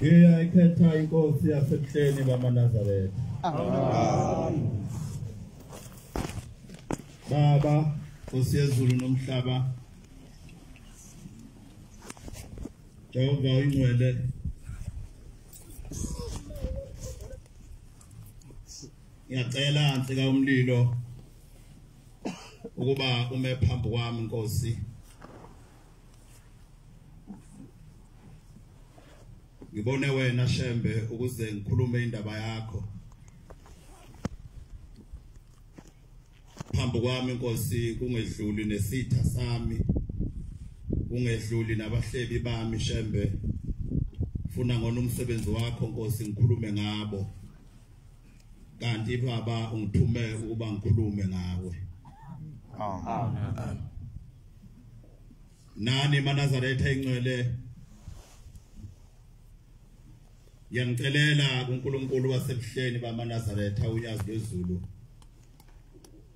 Ngiyayikhetha inkosi yasebuhleni bamaNazaretha. Baba, Nkosi yezulu nomhlaba, Jehova ingcwele, ngiyacela nsika umlilo ukuba ume phambi kwami Nkosi. Ngibone wena Shembe ukuze ngikhulume indaba yakho. Phambi kwami Nkosi kungedluli nesitha sami, kungedluli nabahlebi bami Shembe. Funa ngona umsebenzi wakho Nkosi ngikhulume ngabo. Kanti Baba ungithume ukuba ngikhulume ngawe. Amen. Nani maNazaretha ingcwele, yangicelela kuNkulunkulu wasebuhleni bamaNazaretha unyazi lwezulu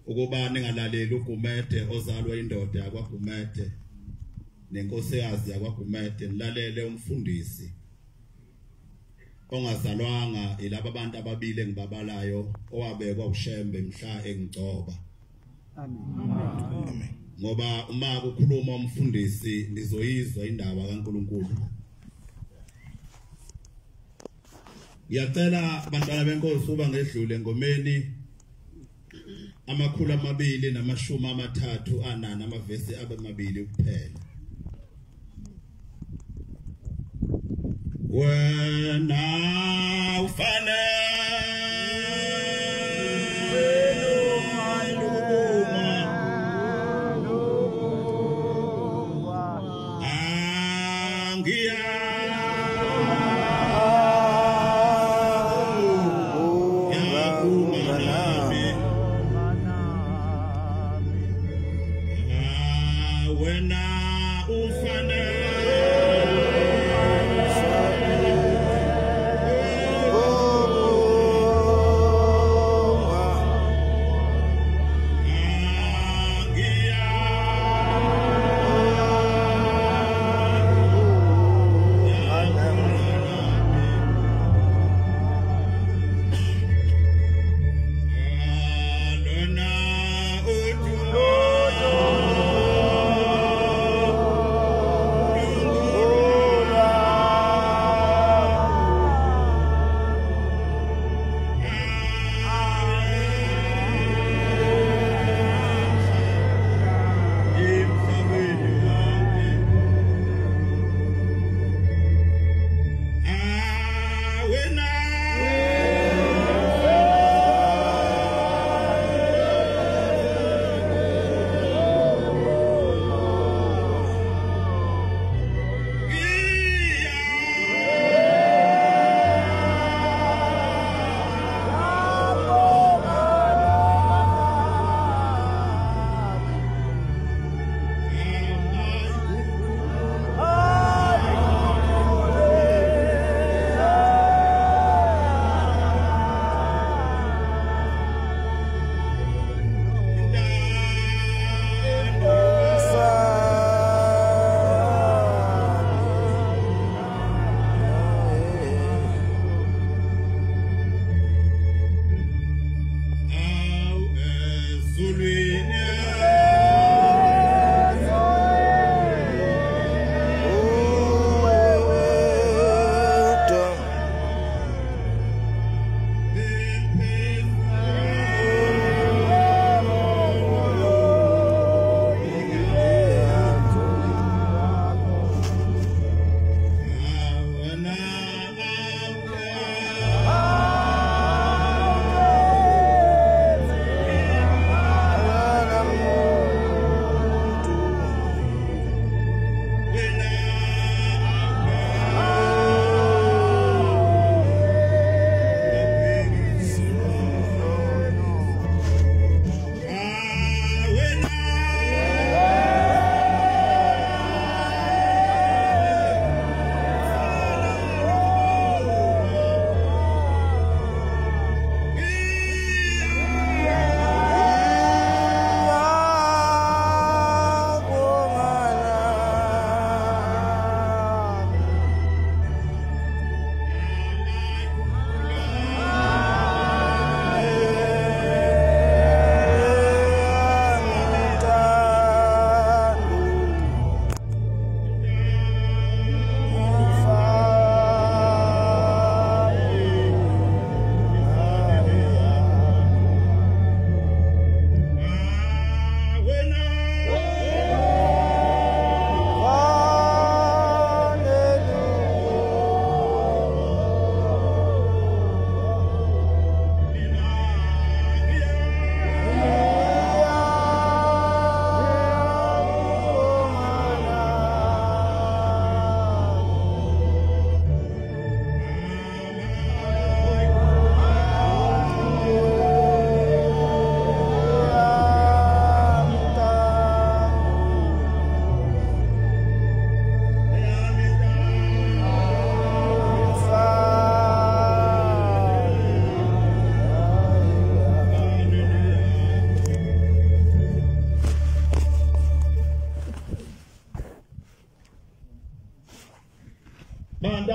ukuba ningalaleli uGumede ozalwa indoda yakwaGumede nenkosikazi yakwaGumede, nilalele umfundisi ongazalwanga ilaba abantu ababili engibabalayo owabekwa uShembe mhla engigcoba. Amen. Ngoba uma kukhuluma umfundisi nizoyizwa indaba kaNkulunkulu. Ngiyacela abantwana benkosi uba ngedlule engomeni 230 anana amavesi abamabili kuphela. Wena ufane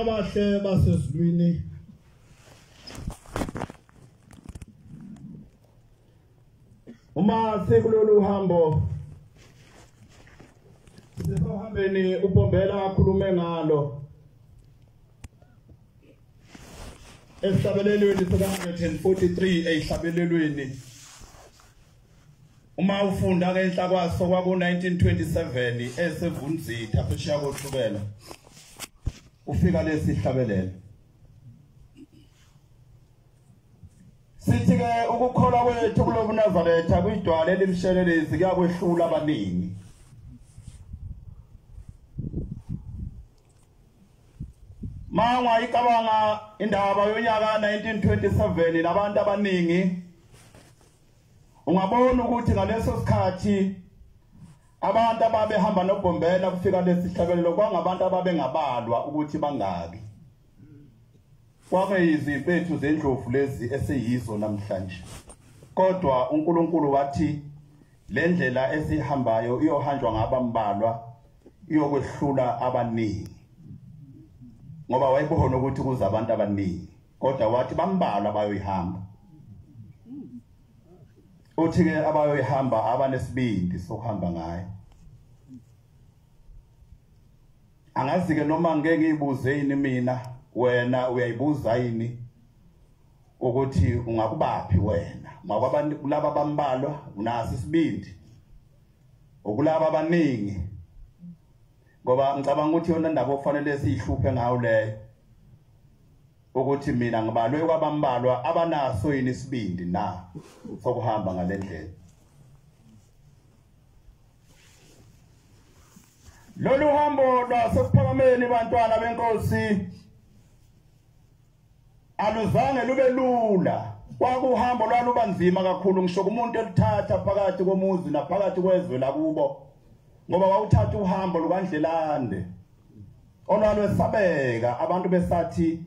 abahle basezulwini uma sekulolu hambo sizohambeni uBombela akhulume ngalo esihlabelelweni sika 143 ehlabelelweni uma ufunda ngenhla kwaso kwaku 1927 esevunzitha phesheya kohlubela ufika lesihlabelelo sithi ke ukukholwa kwethu kulo Nazaretha kuyidwala elimshelelezi kuyakwehlula abaningi manga icabanga indaba yonyaka 1927 nabantu abaningi ungabona ukuthi ngaleso sikhathi abantu ababehamba noBombela kufika lesihlabelelo kwangabantu ababengabalwa ukuthi bangaki kwakuyiziphethu zendlovu lezi eseyizo namhlanje kodwa uNkulunkulu wathi le ndlela esihambayo iyohanjwa ngabambalwa iyokwehlula abaningi ngoba wayebona ukuthi kuza abantu abaningi kodwa wathi bambalwa bayoyihamba uthi ke abayoyihamba abanesibindi sokuhamba ngayo angazi ke noma ngeke ngiyibuze yini mina wena uyayibuza yini ukuthi ungakubaphi wena makwabantu kulaba bambalwa unasi isibindi okulaba abaningi ngoba ngicabanga ukuthi yona indaba ofanele siyihluphe ngayo leyo ukuthi mina ngibalwe kwabambalwa abanaso yini isibindi na sokuhamba ngalendlela lolu hambo lwasekuphakameni bantwana benkosi aluzange lube lula kwakuhambo lwalubanzima kakhulu ngisho kumuntu elithatha phakathi komuzi naphakathi kwezwe lakubo ngoba wawuthatha uhambo lukandlelande olwalwesabeka abantu besathi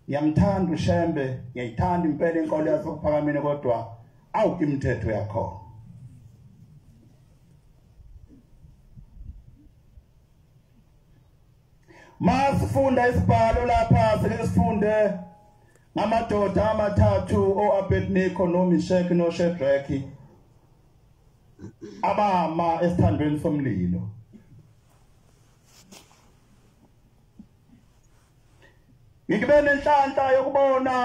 ngiyamthanda uShembe ngiyayithanda impela inkolo yasekuphakameni kodwa awu imithetho yakho masifunda isibhalo lapha sesifunde ngamadoda amathathu oAbednego noMeshaki noShadraki abama esithandweni somlilo ngibe nenhlanhla yokubona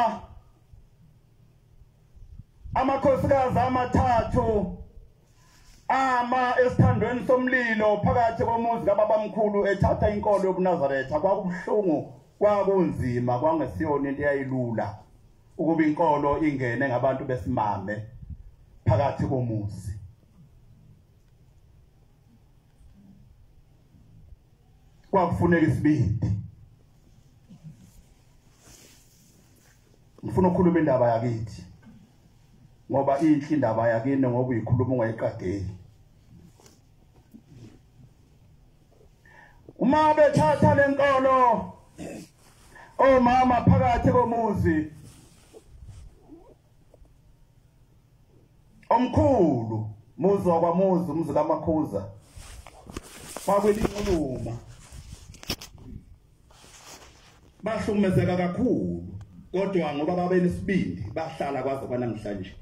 amakhosikazi amathathu ama esithandweni somlilo phakathi komuzi kababamkhulu ethatha inkolo yobuNazaretha kwakubuhlungu kwakunzima kwangesiyona into eyayilula ukuba inkolo ingene ngabantu besimame phakathi komuzi kwakufuneka isibindi ngifuna ukukhuluma indaba yakithi ngoba inhle indaba yakini ngoba uyikhuluma ungayiqageli uma bethatha lenkolo omama phakathi komuzi omkhulu muzi wakwamuzi umuzi kaMakhuza kwakwelinquluma bahlukumezeka kakhulu kodwa ngoba babenesibindi bahlala kwaze kwanamhlanje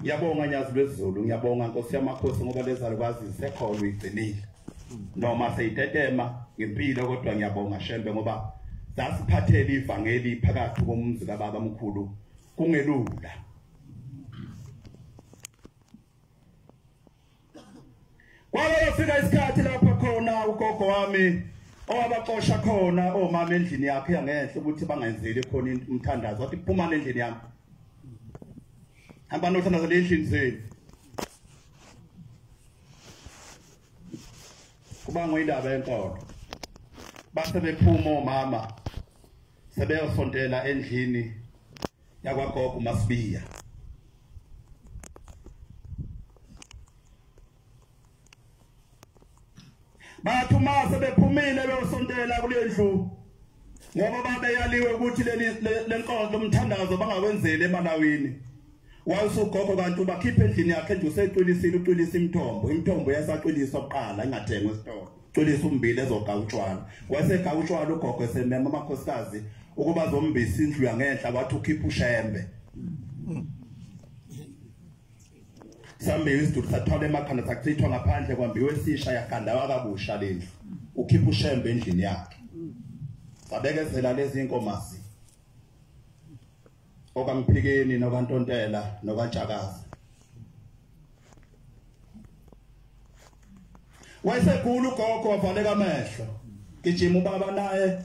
ngiyabonga nyazi lwezulu ngiyabonga Nkosi yamakhosi ngoba lezalukwazi zisekhona uyigcinile noma seyitetema ngempilo kodwa ngiyabonga Shembe ngoba zasiphathele ivangeli phakathi komuzi kababa omkhulu kungelula kwalo fika isikhathi lapha khona ugogo wami owabaxosha khona omama endlini yakhe yangenhle ukuthi bangenzeli khona umthandazo wathi phuma endlini yami hamba nothandazo endlini zenu kuba ngoyindaba yenkolo base bephuma omama sebeyosondela endlini yakwagogo uMasibiya bathuma sebephumile beyosondela kulendlu ngoba babeyaliwe ukuthi lenkonzo lomthandazo bangakwenzeli emalawini wayusugogo kanti bakhipha endlini yakhe nje useqinisile uqilisa imithombo yasaqilisa oqala ingathengwe esitolo Xolisa umbili ezogawutshwana wasegawutshwana ugogo esemema amakhosikazi ukuba zombisi indlu yangenhla wathi ukhipha ushembe sambe isidudu sathwala emakhanda sakuchithwa ngaphandle kwambiwe sisha yakanda wakabusha lendlu ukhipha ushembe endlini yakhe sabekezela lezi inkomasi okamphikeni nokantontela nokantshakazi wayesekhulu ugogo wavaleka amehlo gijima ubaba naye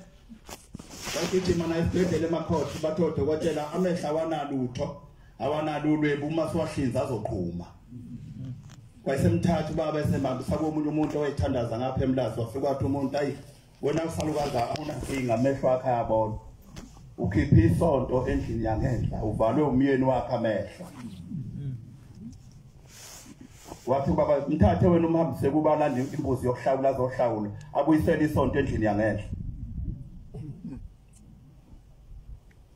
wagijima naye esibhedlela emakhosi bathode kwatshela amehla awanalulwe uma siwahlinza azoqhuma wayesemthatha ubaba esemhambisa komunye umuntu owayethandaza ngapha emlazi wafika kwathi umuntu ayi wena usalukaza awunankinga amehlo akhe ayabona ukhipha isonto endlini yangenhla uvalwe umyeni wakhe amehlo wathi baba mthathe wena umhambise kuba landa imbuzi yokuhlawula azohlawula abuyisela isonto endlini yangenhla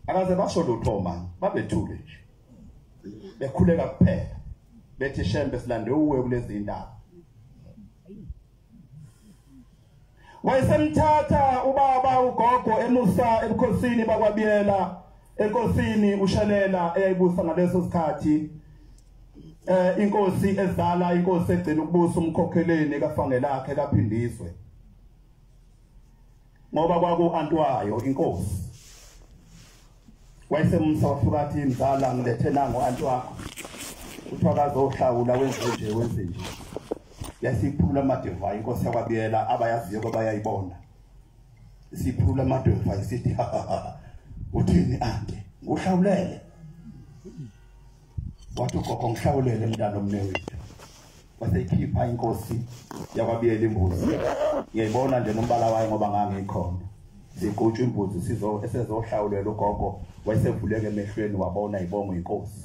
akaze basho lutho manje babethule nje bekhuleka kuphela bethi shembe silande uwe kulezi indaba wayesemthatha ubaba ugogo emusa ebukhosini bakwabiyela enkosini ushalela eyayibusa ngaleso sikhathi inkosi ezala inkosi egcina ukubusa umkhokheleni kafanele lakhe kaphindiswe ngoba kwaku antwayo inkosi wayesemsa wafukathi imzala ngilethe nango antwakho uthiwa kazohlawula wenze nje yasiphula amadeva inkosi yakwabiyela abayaziyo kwabayayibona siphula amadeva isithi uthini ande uhlawulele wathi ugogo ngihlawulele mntana omnewethu waseyikhipha inkosi yakwabiyela imbuzi ngiyayibona nje nombala wayo ngoba ngangikhona siqutshwa imbuzi esezohlawulela ugogo wayesevuleke emehlweni wabona ibongo inkosi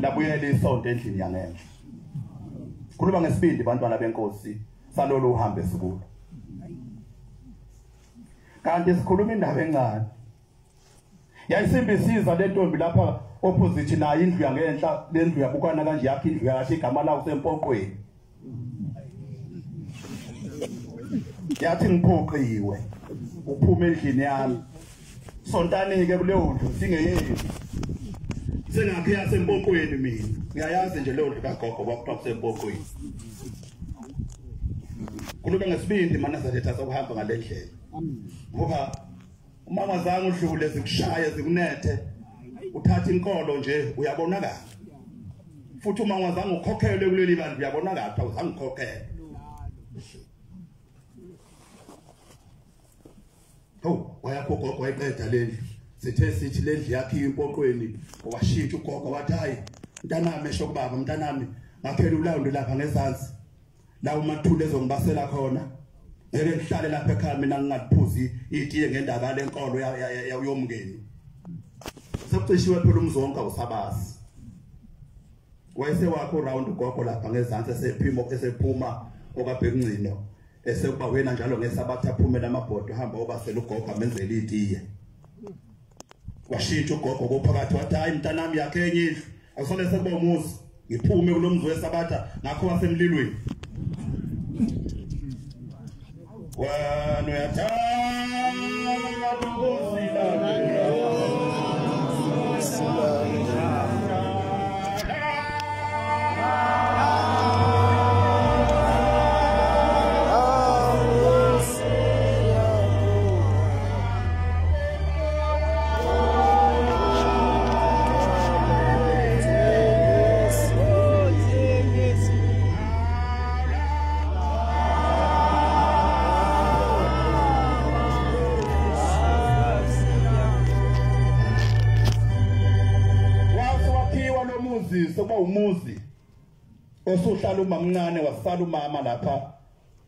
labuyela isonto endlini yangenhla khuluma ngesibindi bantwana benkosi salolo uhambe sikulo kanti sikhuluma indaba encane yayisimbisiza le ntombi lapha opposite nayo indlu yangenhla lendlu yabukwana kanje yakhe indlu yakhe igama lawo sempoqweni yathi ngiphoqiwe uphuma endlini yami sontanike kuleyo ndlu singeyeni sengakhe yasempoqweni mina ngiyayazi nje leyo ndlu kagogo kwakuthiwa kusempoqweni khuluma ngesibindi mana sathetha sokuhamba ngale ndlela ngoba umama zangu udlule zikushaye zikunethe uthatha inkolo nje uyabonakala futhi uma ngazange ukhokhele kuleli bantu uyabonakala awuzange ukhokhele wayagogo wayeqeda lendlu sithe sithi lendlu yakhe impoqweni washintsha ugogo wathi hayi mntanami esho kubaba mntanami ngaphela ulawundo lapha ngezansi la umathule ezongibasela khona ngeke ngihlale lapha ekhaya mina ngingaphuzi itiye ngendaba lenkolo yomngeni sokucishiwe phela umzonka usabazi wayese wakho round ugogo lapha ngezansi esephuma okabhekungcino esekuba wena njalo ngesabatha aphume lamabhodo hamba obasela ugogo amenzela itiye washintsha ugogo kophakathi wathi hayi mntanami yakhe enye indlu akusone sekuba umuzi ngiphume kulomzi wesabatha ngakho wasemlilweni wena uyathanda ukuzila sokuba umuzi osuhlala umamncane wasala umama lapha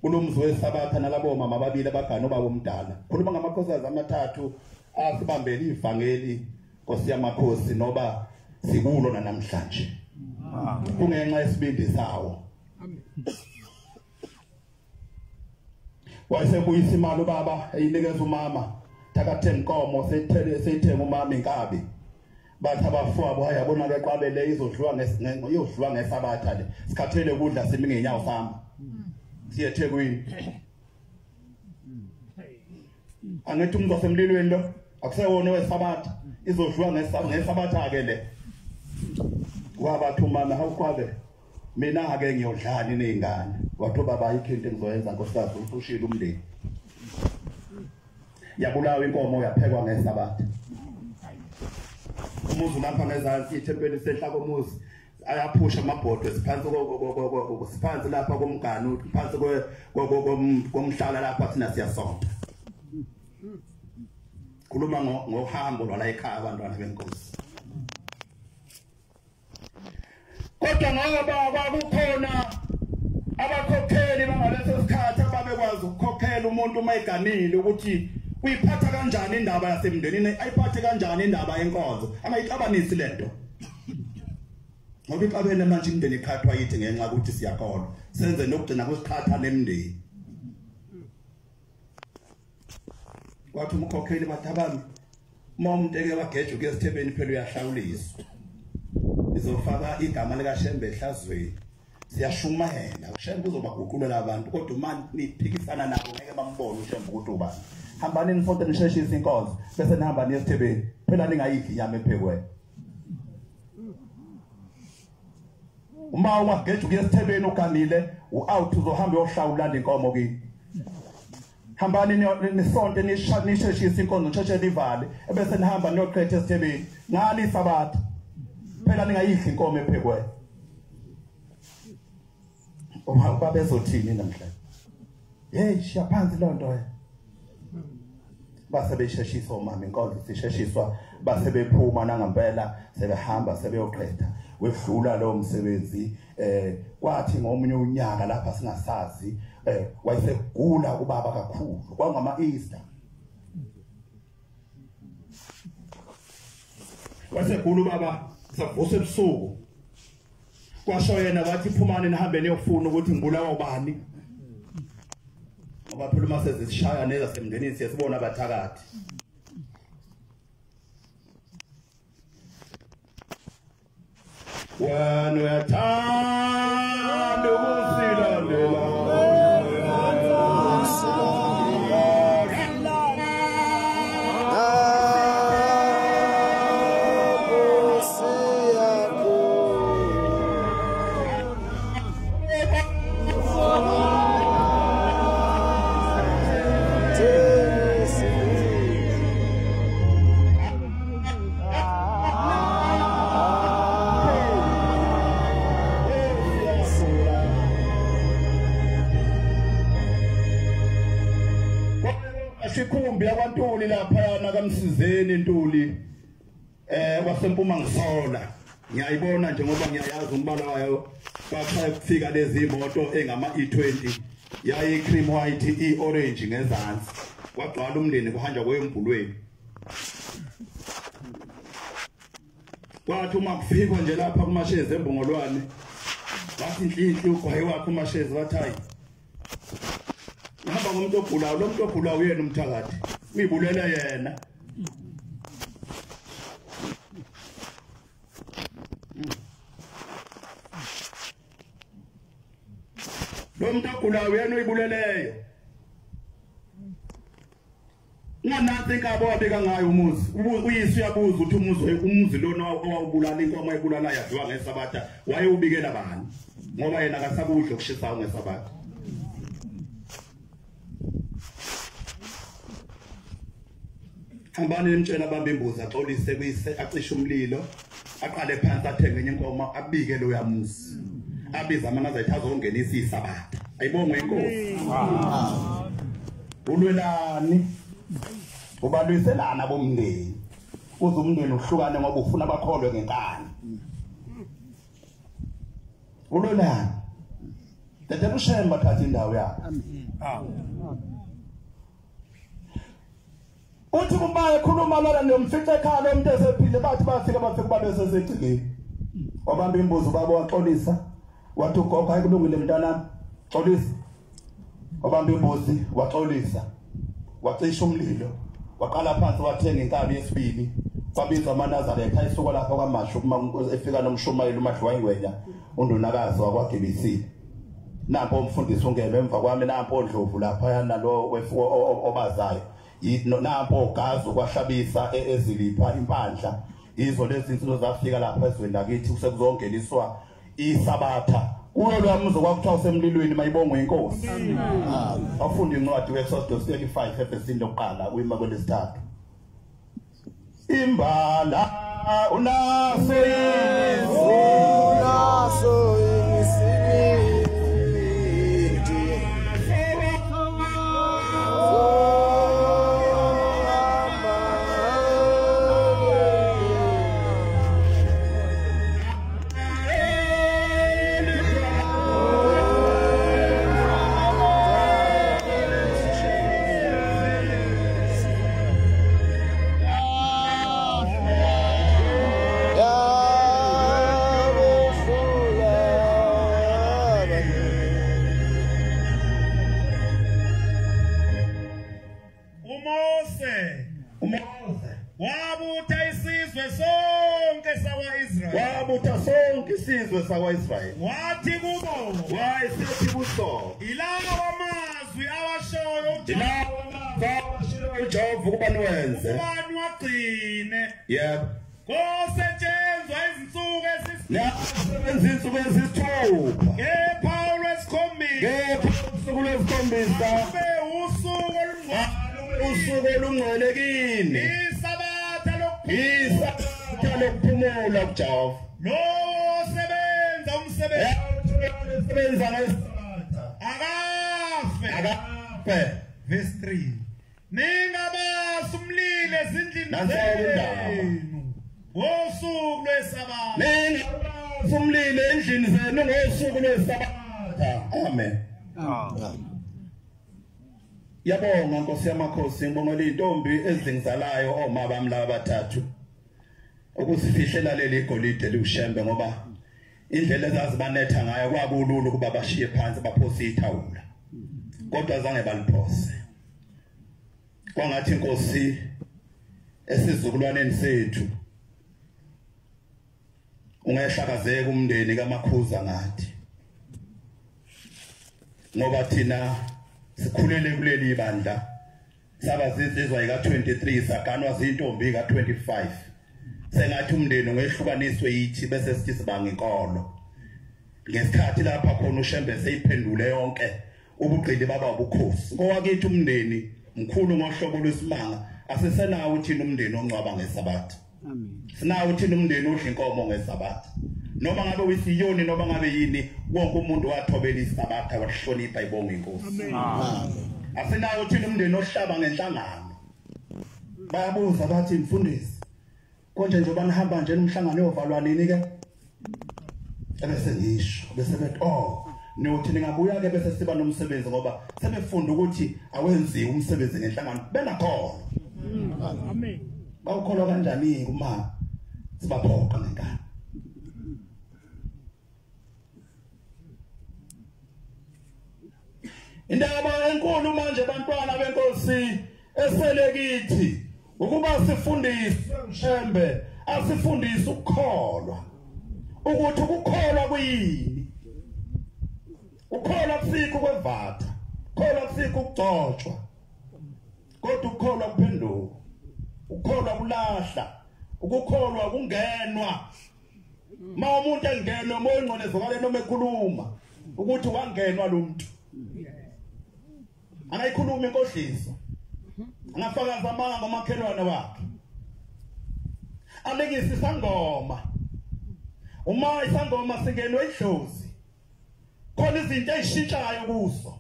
kulomzi wesabatha nalabo mama ababili abagana obaba omdala khuluma ngamakhosikazi amathathu asibambela ivangeli Nkosi yamakhosi noba sikulo namhlanje kungenxa yesibindi sawo wayesebuyisa imali ubaba eyinikeza umama takathe inkomo seyithenga umama inkabi bathi abafowabo hayabona beqabele izodliwa yodliwa ngesabatha le sikhathele ukudla simi ngenyawo sami siye eThekwini angithi umuntu wasemlilweni lo akusewona wesabatha izodliwa ngesabatha ke le wabathumana awukwabe mina ake ngiyodlala inezingane wathi baba yikho into engizoyenza nkosikazi ushilo umndeni yabulawa inkomo yaphekwa ngesabatha umuzi lapha ngezansi ithempeli sehla komuzi ayaphusha amabhodwe siphansi lapha komganu phansi komhlala lapha thina siyasonta kuluma ngohambo lwala ekhaya abantwana benkosi kodwa ngoba kwakukhona abakhokheli bangaleso sikhathi ababekwazi ukukhokhela umuntu uma eganile ukuthi uyiphatha kanjani indaba yasemndenini ayiphathe kanjani indaba yenkonzo angayixabanisi lento ngoba ixabene manje imndeni ikhathwa yithi ngenxa ukuthi siyakholwa senze nokugcina kusikhatha nemndeni kwathi umkhokheli bathabami uma umuntu eke wageja ukuyesithebeni phela uyahlawuliswa izofaka igama lika Shembe ehlazweni siyashumayela uShembe uzobaguqulela abantu kodwa uma niphikisana nabo ngeke bambone uShembe ukuthi ubani hambani nifonte nisheshise inkonzo bese nihamba niyesithebeni phela ningayidli inyama ephekwe uma ungageja ukuyesithebeni uganile u-out uzohamba uyohlawula inkomo kini hambani nisonte nisheshise inkonzo nisheshe livale ebese nihamba niyoqhetha esithebeni ngani sabatha phela ningayidli inkomo ephekwe uma bezothini namhlanje hey shiya phansi lonto base besheshisa omama inkonzo sisheshiswa base bephuma nangempela sebehamba sebeyoqhetha wedlula lo msebenzi kwathi ngomunye unyaka lapha singasazi wayesegula ubaba kakhulu kwangama Easter wasegula ubaba savusa ebusuku kwasho yena wathi phumani nihambe niyofuna ukuthi ngibulawa ubani ngoba phela uma sezishaya neza semndenini siyasibona abathakathi wena uyathanda ukusilalela sikhumbi yakwantuli lapha na kaMsizeni intuli wasempuma ngisola ngiyayibona nje ngoba ngiyayazi umbala wayo kwaxa kufika lezi imoto engama E20 yayi cream white i-orange ngezansi kwagcwala umndeni kuhanjwa kwembulweni kwathi uma kufikwa nje lapha kumashezi embongolwane wathi inhlinhli ugwayi wakhe umashezi wathayi hamba ngomuntu ogulayo lo muntu ogulayo uyena umthakathi uyibulela yena lo muntu ogulayo yena uyibuleleyo nganathi inkabo abeka ngayo umuzi uyise uyabuza ukuthi umuzi lona owawubulala inkomo ayibulala yadliwa ngesabatha wayewubikela bani ngoba yena akasakudla kushisayo ngesabatha hambani nimtshela bamba imbuzi axolise kuyise acishe umlilo aqale phansi athenge enye inkomo abike lo yamuzi abiza amanaza ethi azongenisa isabatha ayibonge inkosi ulwelani ubalwiselana bomndeni uze umndeni uhlukane ngoba ufuna abakholwe ngenkani ulwelani tethe uShembe thatha indawo yakhe uthi kuba ekhuluma lana nomfice ekhaya umuntu esephile bathi bafika bafika besesegcikeni wabamba imbuzi baba waxolisa wathi ugogo ayikulungile mntanami xolisa wabamba imbuzi waxolisa wacisha umlilo waqala phansi wathenga inkabi yesibili kwabizwa amaNazaretha ayisuka lapha kwaMashu efika nomshumayeli uMadliwa ingwenya undunakazi wakwaGibisile Nampo umfundisi ungebe emva kwami nampo Ndlovu lapha yana lo obazayo nampo ugazi kwashabisa ezilipha impandla izo lezi zinto zafika lapha ezweni lakithi kusekuzongeniswa isabatha kuyo lwamzo kwakuthiwa usemlilweni mayibongwe inkosi afunda incwadi weExodus 35 ephesini lokuqala uyima kwelesithathu imbala unaso isizwe sakwa-Israyeli wathi kubo wayesethi kuso ilawo amazwi awashoyo uJehova ukuba niwenze ubani wagcine yebo kosetshenzwa insuku ezisithupha ngephawu lwesikhombisa usuku olungcwele kini isabatha lokuphumula kuJehova lo sebenza umsebenzi akafe verse 3 ningabasumlile ezindlini zenu ngosuku lwesabatha ningabasumlile endlini zenu ngosuku lwesabatha amen yabonga Nkosi yamakhosi ngibongela izintombi ezingizalayo omama bami laba bathathu ukusifihlela leli igolide liushembe ngoba indlela ezazibanetha ngayo kwabulula ukuba bashiye phansi baphose ithawula kodwa zange baliphose kwangathi Nkosi esizukulwaneni sethu ungehlakazeka umndeni kaMakhuza ngathi ngoba thina sikhulele kuleli bandla saba zizizwa ika23 saganwa zintombi ka25 sengathi umndeni ungehlukaniswe yithi bese sithi sibanga inkolo ngesikhathi lapha khona uShembe seyiphendule yonke ubugqili baba ubukhosi ngowakithi umndeni mkhulu ngohlobo lwesimanga asisenawo thina umndeni oncwaba ngesabatha amen sinawo thina umndeni odla inkomo ngesabatha noma ngabe uyisiyoni noma ngabe yini wonke umuntu wathobela isabatha wahlonipha ibonga inkosi amen asinawo thina umndeni ohlaba ngenhlangano bayabuza bathi Mfundisi konje njengoba nihamba nje umhlangano ovalwa nini ke ebese ngisho bese bethi nothi ningabuya ke bese siba nomsebenzi ngoba sebefunda ukuthi awenziwe umsebenzi ngenhlangano benakhona amen bawukholwa kanjani kuma sibaphoqa ngenkani indaba enkulu manje bantwana benkosi eselekithi ukuba sifundise uShembe asifundise ukukholwa ukuthi ukukholwa kuyini ukholwa kusikho kwevatha ukholwa kusikho ukugcotshwa kodwa ukukholwa kuphenduka ukukholwa kulahla ukukholwa kungenwa ma umuntu engenwe moya ngconezokale noma ekhuluma ukuthi wangenwa lo muntu anayikhuluma inkohliso angafakaza amanga ngomakhelwane wakhe alekisi isangoma uma isangoma singenwe idlozi khona izinto ezishintshayo kuso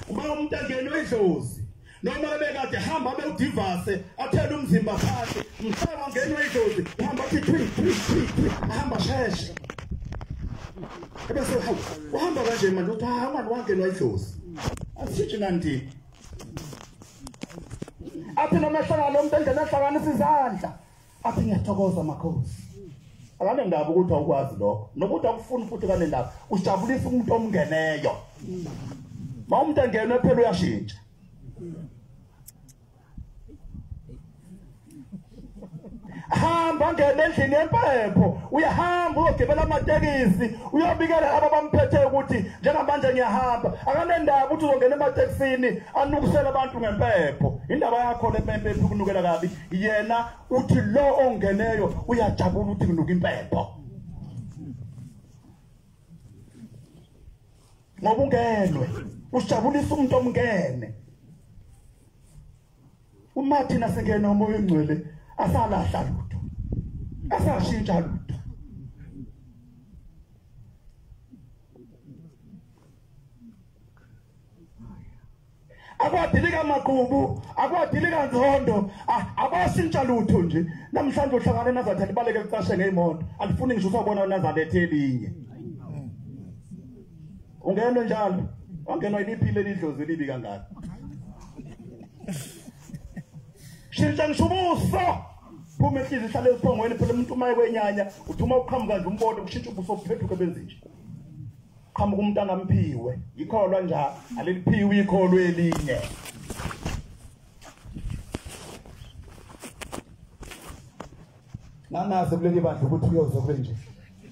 uma umuntu engenwe idlozi noma bekade hamba bewudivase athela umzimba phansi mhlaba ngenwe idlozi uhamba athi ahamba sheshe ebese uhamba kanje manje uthi manje wangenwa idlozi asithi kanti athi noma ehlangana umuntu engena ehlanganisa izandla athi ngiyathokoza makhosi akane ndaba ukuthi awukwazi lokho nokuthi akufuni futhi kane ndaba ujabulisa umuntu omngeneyo ma umuntu engenwe phela uyashintsha hamba uyahamba ngene endlini yempepho uyahamba uyogibela amatekisi uyobikela ababamphethe ukuthi njengamanje ngiyahamba akanendaba ukuthi uzongena ematekisini anukusela abantu ngempepho indaba yakho lempepho ukunukela kabi yena uthi lo ongeneyo uyajabula ukuthi kunuka impepho ngoba ungenwe usijabulisa umuntu omngene uma thina singena umoya ongcwele asalahla lutho asashintsha lutho akwadilika maqhubu akwadilika nzondo abashintsha lutho nje namhlanje uhlangane nazathi libaleke licashe ngeimoto alifuni ngisho usabona nazalethe elinye ungenwe njalo wangenwa iliphile lidlozi libi kangaka shintsha ngishubuso phuma ehlizwe ihlale esiphongweni phela umuntu umaye kwenyanya uthuma uqhamuka nje umbono kushintsha ubuso buphethuke benzinje qhamuka umuntu angamphiwe ikholwa njalo aleliphiwe ikholwe elinye nanaze kuleli bandla ukuthi uyoze kube nje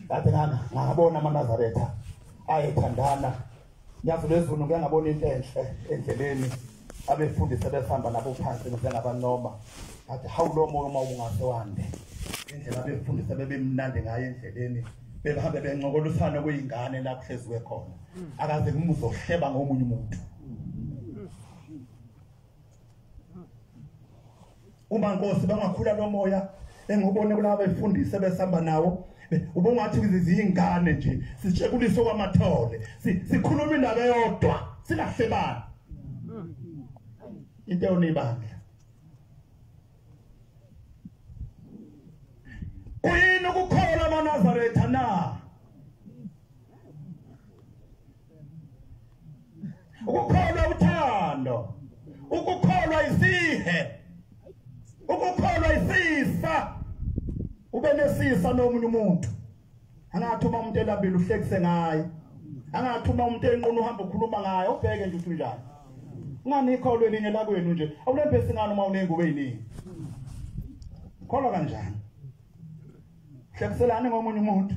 kade ngabona amaNazaretha ayethandana nyazo lezulu ngiyangabona into enhle endleleni abefundisi besihamba nabo phansi njengabanoma athi hawu lo moya uma ungasewande indlela abefundisi bebemnandi ngayo endleleni behambe bencokolusana kuyingane la kuhleziwe khona akaze kumuzohleba ngomunye umuntu uma Nkosi bangakhula lo moya engubone kulabo befundisi besihamba nawo ubongathi izingane nje sitshekulise kwamathole sikhuluma indaba eyodwa singahlebani into yonibandla kuyini ukukholwa amaNazaretha na ukukholwa uthando ukukholwa isihe ukukholwa isisa ube nesisa nomunye umuntu angathuma umuntu elabile uhlekise ngaye angathuma umuntu enqona uhamba ukhuluma ngaye ubheke nje uthi njani ngani ikholwe elinye la kwenu nje awulemphesi ngani uma unengubo eziningi kholwa kanjani hlekiselane ngomunye umuntu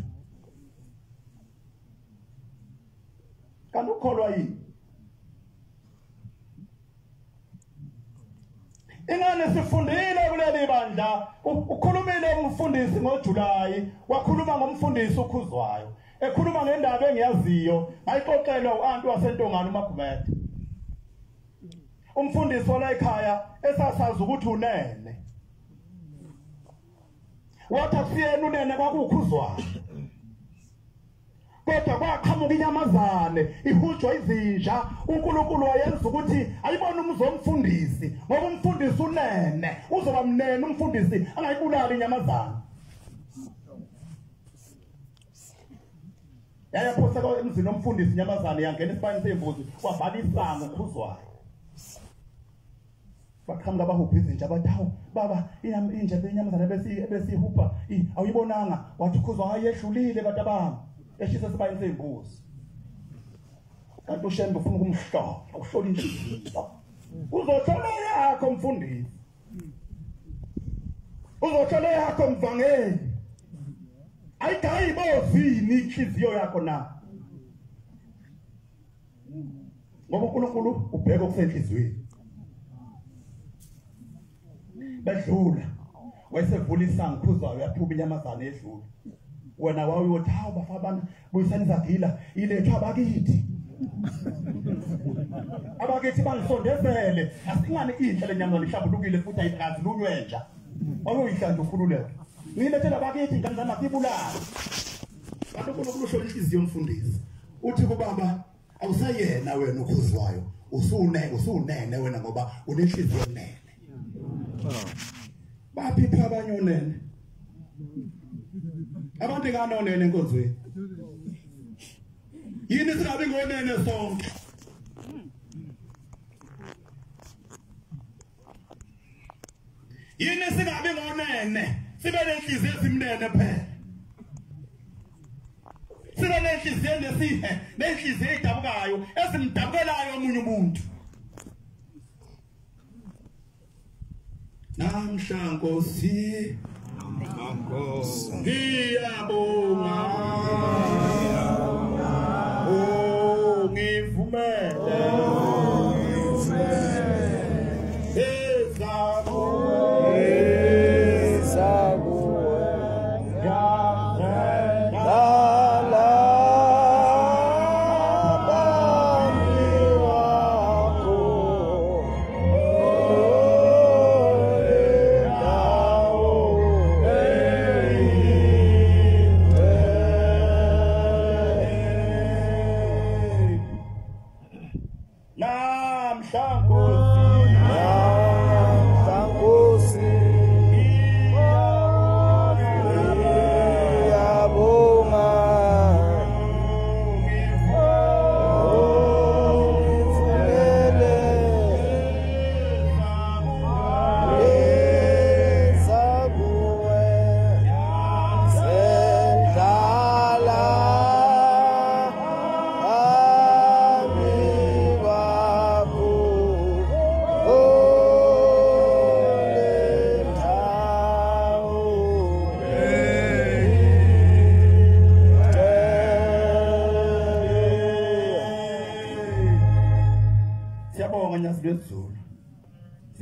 kanti ukholwa yini ingane sifundile kuleli bandla ukhulumile umfundisi ngoJulayi wakhuluma ngomfundisi ukhuzwayo ekhuluma ngendaba engiyaziyo ayixoxelwa uAntu wasentongana uMagumede umfundisi wala ekhaya esasazi ukuthi unene wathi kusiyena unene kwakukhuzwayo kodwa kwaqhamuka inyamazane ihujwa izinja uNkulunkulu wayenza ukuthi ayibone umzomfundisi ngoba umfundisi unene uzoba mnene umfundisi angayibulali inyamazane yayaphosa emzini omfundisi inyamazane yangena esibani sembuzi wavala isango ukhuzwayo baqhamuka bahupha izinja bathi hawu baba inja lenyamazane besihupha awuyibonanga wathi ukhuzwayo ayehlulile bathi abami eshisa sibani sembuzi kanti ushembe ufuna ukumhlola ukuhlola inhliziyo uzohlola yakho mfundisi uzohlola yakho mvangeli ayidayibozini inhliziyo yakho na ngoba uNkulunkulu ubheka okusenhliziyweni bedlula wesevula isango ukhuzwayo yaphuma inyamazane edlula wena wayothi hawu bafabana buyisani zagila ilethwa abakithi abakithi bangisondezele asingani inhle lenyamazane ihlambulukile futhi ayikazi lunywenja awuyihlanza ukhululeke ngilethela abakithi ngani zama kibulala kanti uNkulunkulu uhlola inhliziyo yomfundisi uthi kubaba awusayena wena ukhuzwayo usunene wena ngoba unenhliziyo enene baphipha abanye onene abantu nganonene enkonzweni yini singabe ngonene sonke yini singabe ngonene sibe nenhliziyo ezimnene phela sibe nenhliziyo nesihe nenhliziyo edabukayo ezimdabukelayo omunye umuntu namhla Nkosi ngiyabonga oh ngivumele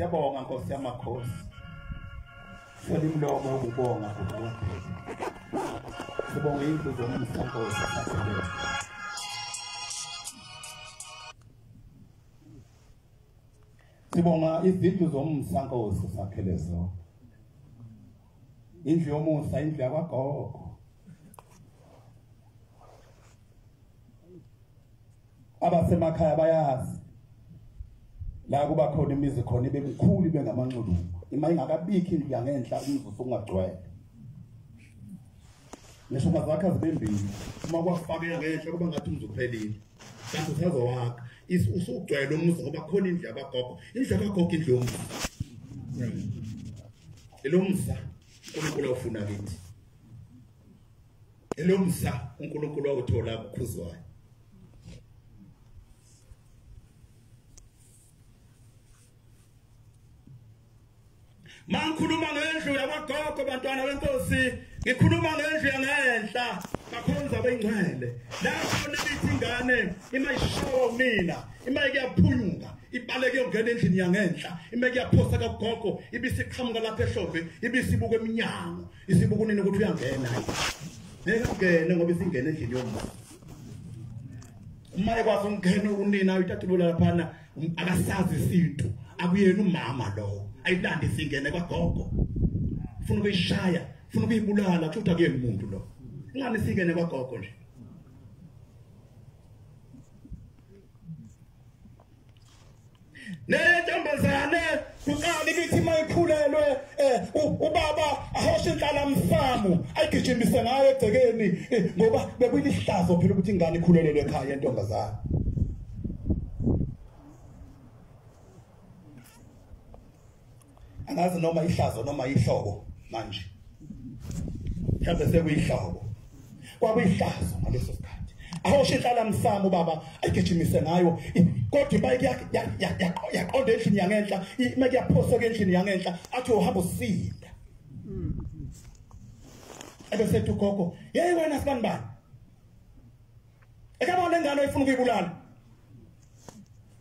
Siyabonga Nkosi yamakhosi. Siyabonga imlomo ukubonga kuphela. Sibonga izwi zomsakazo sasebenza. Sibonga izwi zomsakazo saphelezo. Indlu yomusa, indlu yakwagogo. Abasemakhaya bayazi. La kuba khona imizi khona ibemkhulu ibe ngamanxuluma ima ingakabikho indlu yangenhla umvuzo ungagcwele ngisho ngazakha zibembili uma kwafakela ngenhla kuba ngathi umzuphelile kanti usazowakha usugcwele umuzi ngoba khona indlu yabagogo indlu yomzi elomsa uNkulunkulu ufuna kithi elomsa uNkulunkulu awuthola kukhuzwayo Mangikhuluma ngendlu yakwagogo bantwana benkosi ngikhuluma ngendlu yangenhla bakhonza bengcwele la khona lithi ingane imayishowa mina imayikuyaphunyuka ibaleke yongena endlini yangenhla imekuyaphosa kagogo ibisiqhamuka lapha ehlombe ibisibuka eminyango isibuka unini ukuthi uyangena ngeke ngoba isingena endlini yomuntu uma ekwazi ukungena unina uyitathulula laphana akasazi isinto akuyena umama lo ayilandi singene kwagogo ufuna ukuyishaya ufuna ukuyibulala kusho akuyena umuntu lo ingani singene kwagogo nje nentombazane kuqala lithi mayikhulelwe ubaba ahoshe inhlala msamu ayigijimise ngayo egcekeni ngoba bekuyilihlazo phela ukuthi ingane ikhulelelwe ekhaya intombazane angazi noma ihlazo noma ihlobo manje mhlawumbe sekuyihlobo kwakuyihlazo ngaleso sikhathi ahoshe inhlala msamo baba ayigijimise ngayo kodwa ibayike yaqonda endlini yangenhla imekuyaphosa endlini yangenhla athi uhamba usinda ebesethu gogo yeyi wena sibani bani ekabona lengane oyifuna ukuyibulala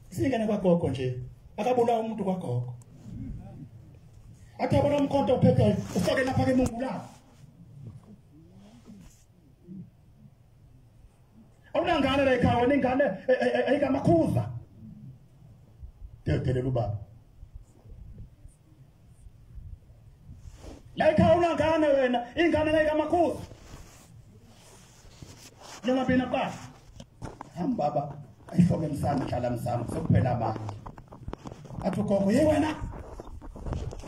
singene kwagogo nje akabulawa umuntu kwagogo athi abona umkhonto uphethe ufake lapha ke mungulala awunangane la ekhaya wena ingane ayikamakhuza dedelela ubaba la ekhaya unangane wena ingane ayikamakhuza noma bina ba hambaba ayihloke emsana hlala msana sokuphela amandla athi gogo ye wena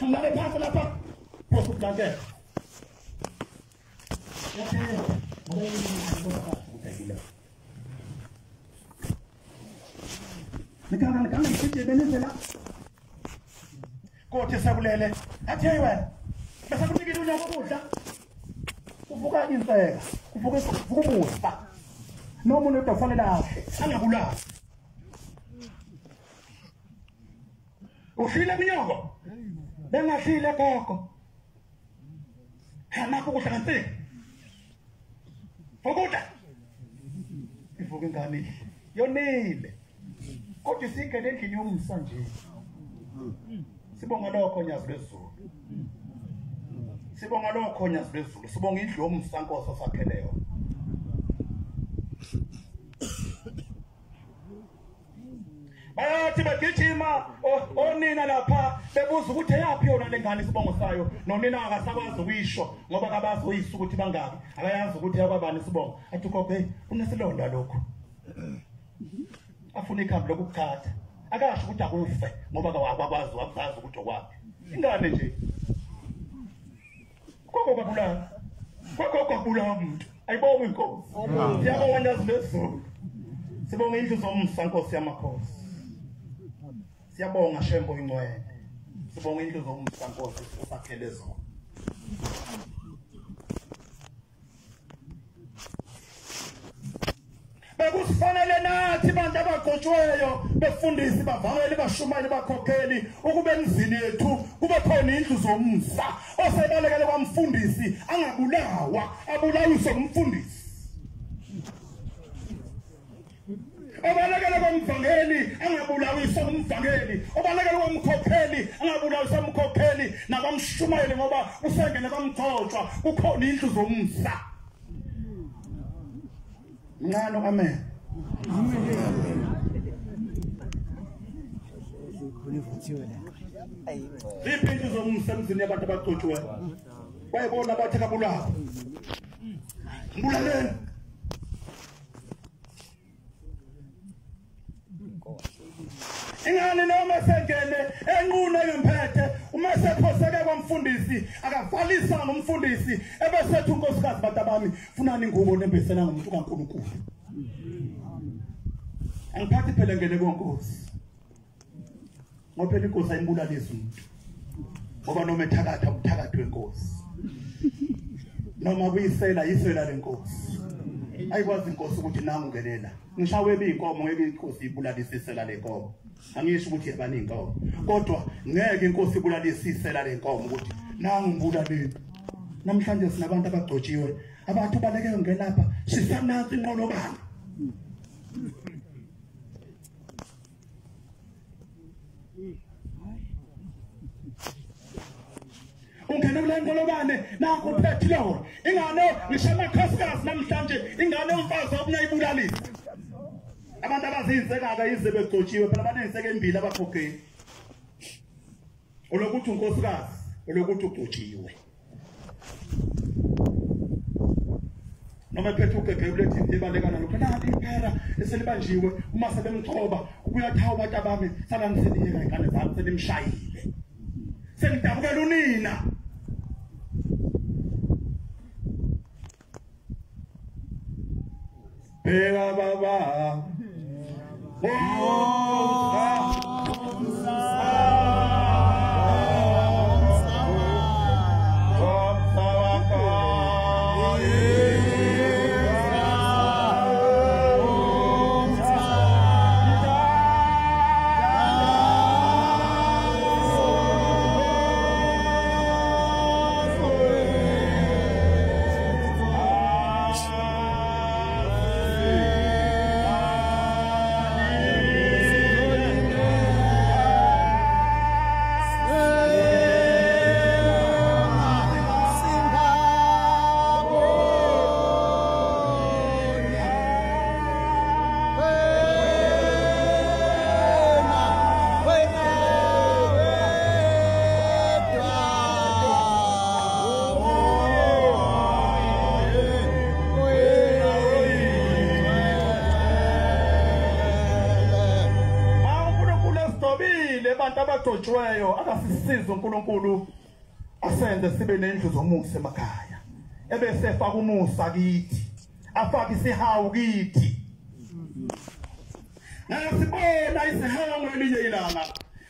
ngale phansi lapha posuplante Nikana ngithi benizela kodwa sakulele athi hey wena bese kunikile unyaka ukudla uvuka inseka uvuka ubusa noma umuntu ofanele ahle angabulala ufile minyoko bengahlile gogo Hanapho kudla ngempela. Fokuda. Ivuka ingane. Yonile. Kodwa singene endlini yomsa nje. Sibonga lokho nyazi lezulu. Sibonga lokho nyazi lezulu. Sibonga indlu yomsa Nkosi osakheleyo. Bayathi bagijima onina lapha bebuza ukuthi yapi yona lengane isibongo sayo nonina akasakwazi ukuyisho ngoba kabazi uyisa ukuthi bangaki akayazi ukuthi yakwabani isibongo athi gobe unesilonda lokho afuna ikhambi lokukhatha akasho ukuthi akufe ngoba akakwazi wakuzazi ukuthi okwaphi ingane nje kokokabula umuntu ayibonga inkosi siyabonga zezulu sibonga indlu zomsa Nkosi yamakhosi siyabonga Shembo ingcwele sibonga indlu zomsa Nkosi usakhele zona bekusifanele nathi bantu abagcotshweyo befundisi bavangeli bashumayeli bakhokheli ukube emzini yethu kube khona indlu zomsa osebalekele kwaMfundisi angabulawa abulawiswe ngumfundisi obalekele kwamvangeli angabulawiswa ngumvangeli obalekele kwamkhokheli angabulawiswa ngumkhokheli nakwamshumayeli ngoba usengene kwamgcotshwa kukhona indlu zomsa Ngano amen. Iphindu zomsa emzini yabantu abagcotshwe. Bayibona bathi kabulawa. Mbulaleni. Ingane noma sengene enqune ngemphethe uma sephoseke kwaMfundisi akavalisa ngumfundisi ebesethu unkosikazi batabami funani ingubo nembesela ngomuntu kaNkulunkulu angiphathi phela ngene konkosi ngoba phela inkosi ayibulalisa umuntu ngoba noma ethakatha umthakatho wenkosi noma kuyisela yisela lenkosi ayikwazi inkosi ukuthi nangu ngelela ngishawe beyinkomo ngeke inkosi ibulalise isela lenkomo angisho ukuthi yabaningi inkomo kodwa ngeke inkosi ibulalise isela lenkomo ukuthi nangu ngibulaleni namhlanje sinabantu abagcotshiwe abantu baleke ngelapha sisanansi inqolobane ungena kule nqolobane nakho uphethilore ingane ngishama khosikazi namhlanje ingane umfazi okunayibulalisa abantu abazinzekaka yize begcotshiwe phela abanenseke embili abakhokheli olokuthi unkosikazi olokuthi ugcotshiwe noma phethe ugebhebule ethi ebalekana lokho nathi iphera eselibanjiwe uma sebemthoba ukuyathawa batabami sala ngiseliyeka ingane zami selimshayile sengidabukela unina Bela baba abagcotshweyo akasisize uNkulunkulu asenze sibe nendlu zomusa emakhaya ebese efaka umusa kithi afaka isihawu kithi nasibona isihawu ngelinye ilanga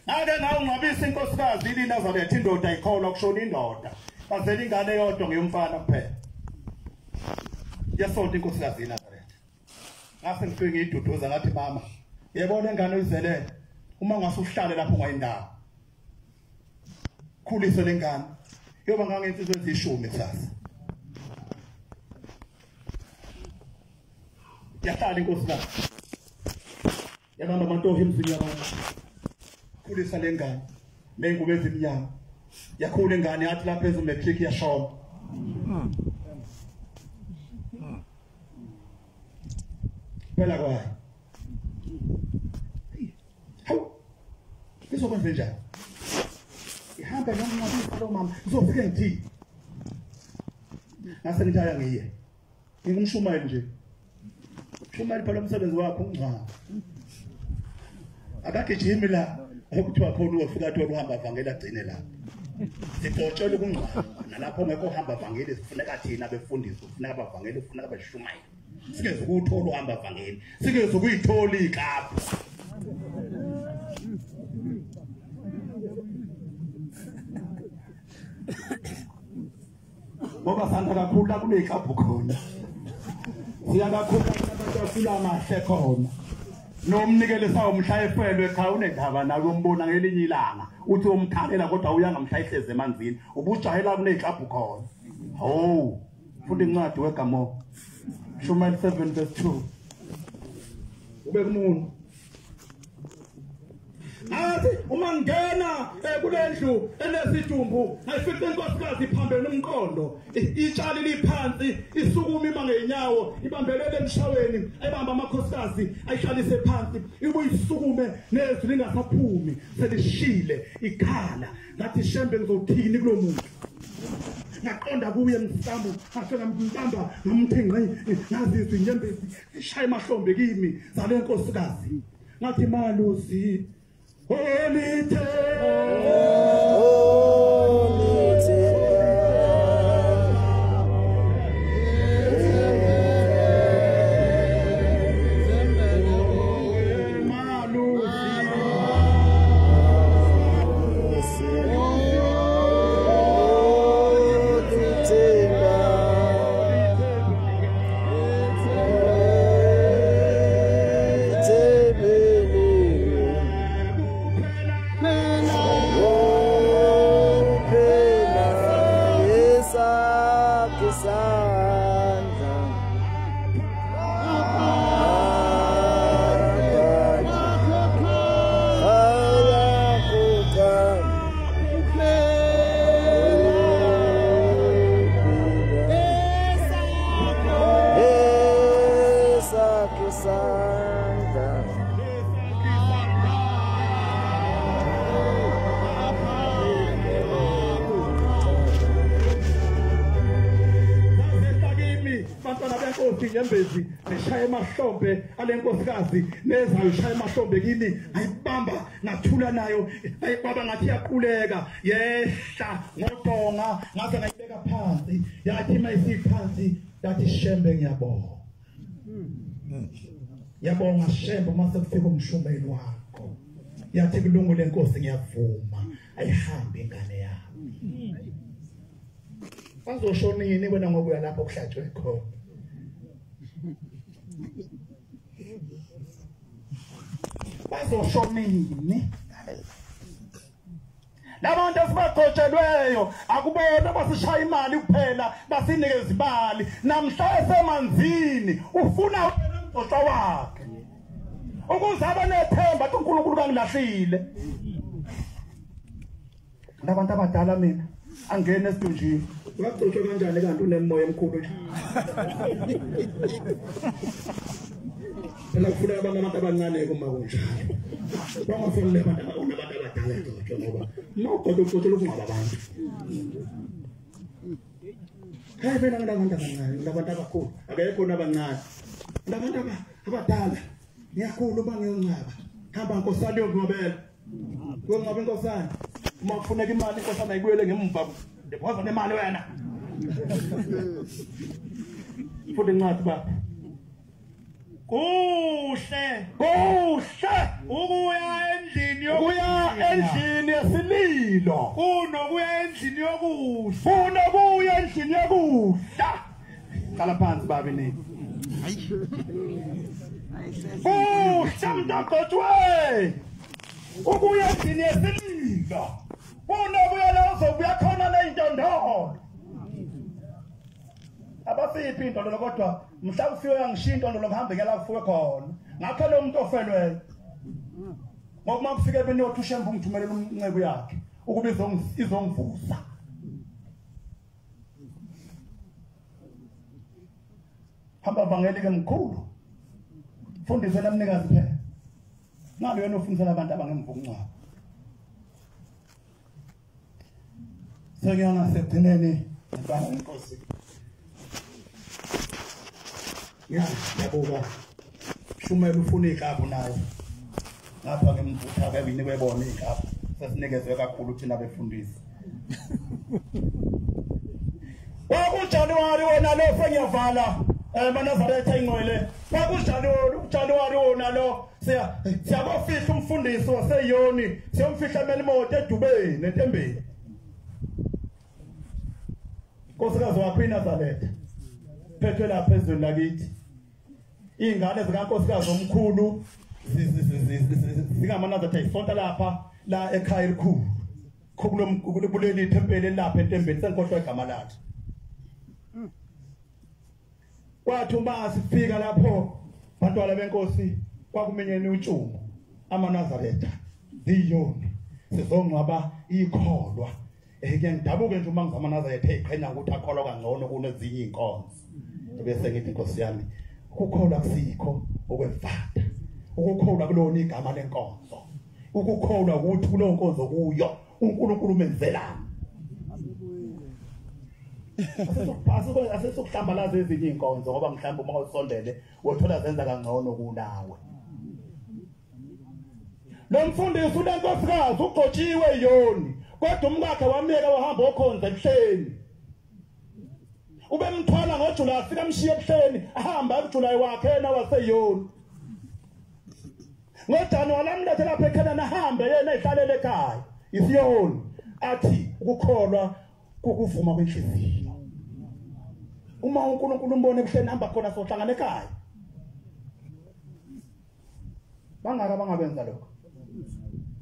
ake nawe ungabisa inkosikazi iNazaretha indoda ikholwa kushona indoda bazela ingane yodwa ngeyomfana kuphela yasonto inkosikazi iNazaretha ngase ngifike ngiyiduduza ngathi mama yebona ingane oyizelele uma ngasuhlale lapho ngayindawo khulise lengane yoba ngangensizwe ezishumi kusasa yahlala inkosikazi yabamba amantoho emzini yabantu khulisa lengane nengubo ezimnyama yakhula ingane yathi lapha phezulu neclick yashona phela kwayo hawu izokwenza njani ihamba nomncane lo mama uzofika ngithini ngase ngithaya ngiye ngingumshumayeli nje shumayeli phela umsebenzi wakho ungcanga akagijimi la okuthiwa khona ufika athi uhamba vangela agcine la sibotshela ukungcanga nalapho ngekho hamba vangeli sifuneka thina befundisi kufuneka bavangeli kufuneka bashumayeli sikeze ukuthola uhamba vangeli sikeze ukuyithola iklaphu ngoba sanda kakhulu la kuneklaphu khona siyakakhulu abantu abafuna amahle khona nomnikele sawo mhla efelwe ekhaya unendaba nawe umbona ngelinye ilanga uthi umkhalela kodwa uyanga mhla ihleze emanzini ubujahela kuneklaphu khona hawu funda incwadi weGamo Shumayeli 7:2 ube kumuntu athi uma ngena kulendlu enesidumbu ayifihle inkosikazi iphambene umqondo itshali liphansi isukuma ima ngeenyawo ibambelele emshaweni ayibamba amakhosikazi ayihlalise phansi ibuye isukume nezwi lingasaphumi selishile ikhala ngathi shembe ngizothini kulomuntu ngaqonda kuye msambu ngase ngambamba ngamthenqe ngazizwe inyembezi ishaya emahlombe kimi zale nkosikazi ngathi malusi Olite inyembezi nishaya emahlombe alenkosikazi neza ishaya emahlombe kimi ayibamba ngathula nayo ayibaba ngathi yaquleka yehla ngodonga ngaze ngayibeka phansi yathi mayisiphansi yathi shembe ngiyabonga yabonga shembe mase kufika umshumayeli wakho yathi kulungu lenkosi ngiyavuma ayihambe ingane yami bazoshonini wena ngokuya lapho kuhlatshwe khona bazoshonini labantu asibaqotshelweyo akubona basishaya imali kuphela basinikeza imali namhla esemanzini ufuna umqoqo wakhe ukuze abanethemba ukuthi uNkulunkulu kangilahlile labantu abadala mina angene esidunjini ungaqotshelwa kanjani kanti unemoya emkhulu nje Ela kufuna abantu abancane kuma kunjalo. Bangafanele abantu abadala nje ngoba nogodo uqotshelwa ukungaba abantu. Hayi phela ngabantu abancane, ngabantu abakhulu, akekho nabancane. Ngabantu abadala. Ngiyakhulu bangiyongcaba. Hamba nkosana yokungcobela. Kungcaba inkosana. Uma kufuneka imali inkosana ayibuyele ngemva. Deposa nemali wena. Futhi incwadi baba. Kuhle ukuya endlini yesililo kunokuya endlini yokudla qala phansi babe nini mntaqotshwe ukuya endlini yesililo kunokuya la kuzobuya khona neintondolo abafiphi intondolo kodwa mhla kufike yangishiya intondolo ngihambe ngela kufuke khona ngakho lo muntu ofelweyo ngoba kufike benothi ushembu ungithumelela umncebo yakhe ukuba izongivusa hamba bangeli ke mkhulu fundise namnikazi phela ngabe wena ufundisela abantu abangemva uncwaba sekuyanga sekugcineni ngibanga inkosi yabuka shumela ufuna ikhaphu nayo ngapha ke mvutha ke bini bebona ikhaphu sesinikezwe kakhulu thina befundisi wakuJanuary wona lo sengiyavala manazaretha ingcwele wakuJanuary wona lo siyabafihla umfundisi waseyoni siyomfihla emelimoto edubeni entembeni nkosikazi wakho iNazaretha phethwe lapha ezweni lakithi ingane zikankosikazi omkhulu zingamanazaretha isonta lapha la ekhaya elikhulu kubuleni ithempeli lapha entembeni senkhohlwa igama lakhe kwathi uma sifika lapho bantwana benkosi kwakumenyene utshumo amaNazaretha ziyoni sizongcwaba ikholwa ngidabuke nje uma ngizama Nazaretha eqhenya ukuthi akholwa kangcono kunezinye inkonzo bese ngithi inkosi yami ukukholwa kusikho okwemfada ukukholwa kulona igama lenkonzo ukukholwa ukuthi kulo nkonzo kuyo uNkulunkulu umenzelana asesikuhlambalaza ezinye inkonzo ngoba mhlawumbe uma usondele wothola zenza kangcono kunawe lo mfundisi ulenkosikazi ugcotshiwe iyoni kodwa umkakhe wamiyeka wahamba okhonza ebuhleni ube mthwala ngoJulayi afika mshiye ebuhleni ahamba eJulayi wakhe yena waseyoni ngoJanuwari amlethe lapha eKhenana ahambe yena ehlalele ekhaya isiyoni athi ukukholwa kukuvuma kwenhliziyo uma uNkulunkulu umbone ebuhleni hamba khona sohlangana ekhaya bangabenza lokho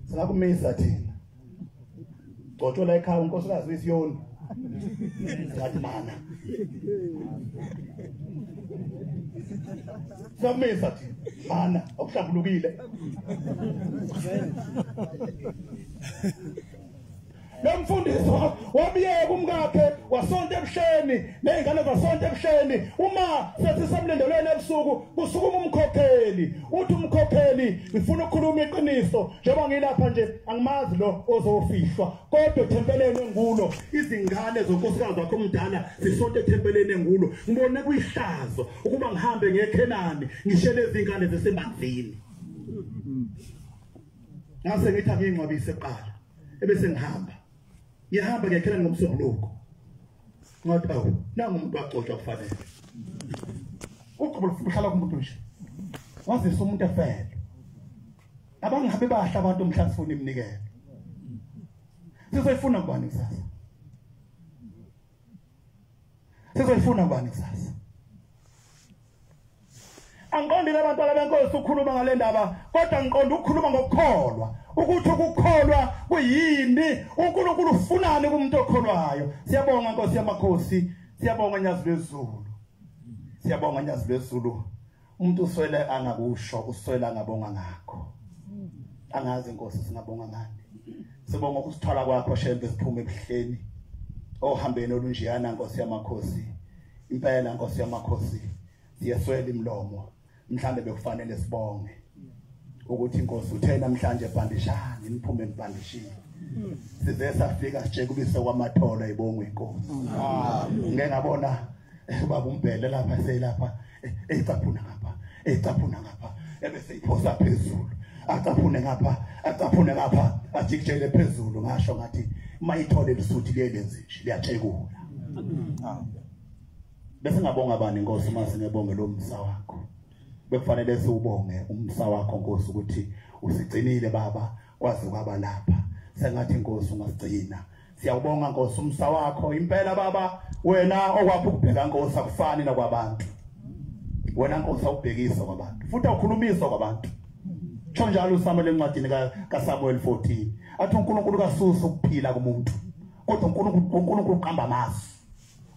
singakumisa thina gcotsho la ekhaya unkosikazi wesiyoni ngathi mana samisa thina mana okuhlambulukile lo mfundisi wamiyeka umkakhe wasonta ebuhleni nezingane zasonta ebuhleni uma sesisemlindelweni ebusuku kusukuma umkhokheli uthi umkhokheli ngifuna ukukhuluma iqiniso njengoba ngilapha nje angimazi lo ozofihlwa kodwa ethempeleni engulo izingane zonkosikazi wakho omdala zisonta ethempeleni engulo ngibone kuyihlazo ukuba ngihambe ngeKhenani ngishele izingane zesemanzini ngase ngithi angingcwabise eqala ebese ngihamba ngeKhenani ngomsongoloko ngathi awu nangu umuntu wagcotshwa kufanele uqobo uhlala kumuntu nje wazisa umuntu efele abangabe bahla abantu omhlanje sifuna imnikelo sizoyifuna kubani kusasa angiqondile abantwana benkosi ukukhuluma ngale ndaba kodwa ngiqonda ukukhuluma ngokukholwa ukuthi ukukholwa kuyini uNkulunkulu ufunani kumuntu okholwayo siyabonga Nkosi yamakhosi siyabonga Nyazi lwezulu umuntu uswele angakusho uswele angabonga ngakho angazi Nkosi singabonga ngani sibonga ukusithola kwakho shembe siphume ebuhleni ohambeni olunjiyana Nkosi yamakhosi impela Nkosi yamakhosi siyeswela imlomo mhlambe bekufanele sibonge ukuthi inkosi uthe namhlanje ebhandishani niphume ebhandishini size safika nje kubise kwamatholo ayibonga inkosi ngeke ngabona baba umbhele lapha selapha ecaphuna ngapha ebese iphosa phezulu acaphune ngapha ajikjele phezulu ngasho ngathi mayithole lisuthi liyelenze nje liyatshekula bese ngabonga bani inkosi mase ngebonge lo msa wakho bekufanele siubonge umsa wakho Nkosi ukuthi usigcinile baba kwazi kwaba lapha sengathi Nkosi ungasigcina siyawubonga Nkosi umsa wakho impela baba wena okwapha ukubheka Nkosi akufani nakwabantu wena Nkosi awubhekisa kwabantu futhi awukhulumisa kwabantu njalo uSamuel encwadini kaSamuel 14 athi uNkulunkulu kasusa ukuphila kumuntu kodwa uNkulunkulu uqamba amasu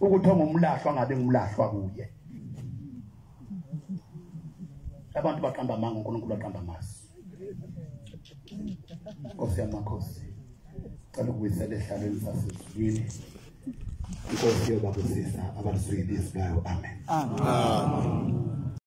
ukuthi ongumlahlwa ngabe ngumlahlwa kuye. Abantu baqamba amanga, uNkulunkulu aqamba amasu. Nkosi yamakhosi, cela ukubuyisela ehlalweni sasezulwini. Inkosi yobabusisa abaliswelisi bayo. Amen.